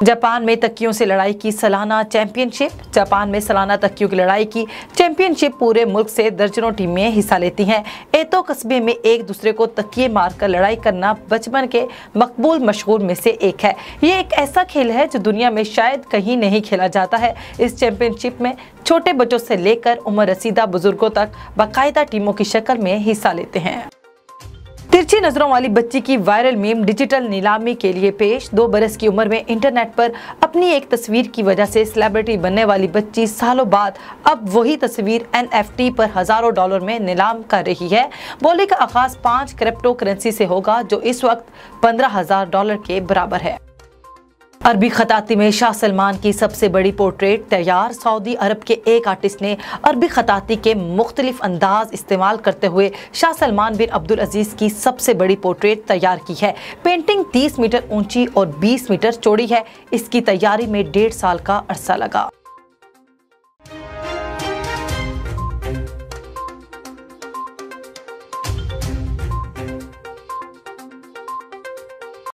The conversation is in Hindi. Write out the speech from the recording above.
जापान में तकियों से लड़ाई की सालाना चैंपियनशिप। जापान में सालाना तकियों की लड़ाई की चैंपियनशिप पूरे मुल्क से दर्जनों टीमें हिस्सा लेती हैं। एतो कस्बे में एक दूसरे को तकिए मारकर लड़ाई करना बचपन के मकबूल मशहूर में से एक है। ये एक ऐसा खेल है जो दुनिया में शायद कहीं नहीं खेला जाता है। इस चैंपियनशिप में छोटे बच्चों से लेकर उम्र रसीदा बुजुर्गों तक बाकायदा टीमों की शक्ल में हिस्सा लेते हैं। तिरछी नजरों वाली बच्ची की वायरल मीम डिजिटल नीलामी के लिए पेश। 2 बरस की उम्र में इंटरनेट पर अपनी एक तस्वीर की वजह से सेलिब्रिटी बनने वाली बच्ची सालों बाद अब वही तस्वीर NFT पर हजारों डॉलर में नीलाम कर रही है। बोली का आगाज 5 क्रिप्टो करेंसी से होगा जो इस वक्त $15,000 के बराबर है। अरबी खताती में शाह सलमान की सबसे बड़ी पोर्ट्रेट तैयार। सऊदी अरब के एक आर्टिस्ट ने अरबी खताती के मुख्तलिफ अंदाज इस्तेमाल करते हुए शाह सलमान बिन अब्दुल अजीज की सबसे बड़ी पोर्ट्रेट तैयार की है। पेंटिंग 30 मीटर ऊंची और 20 मीटर चौड़ी है। इसकी तैयारी में 1.5 साल का अरसा लगा।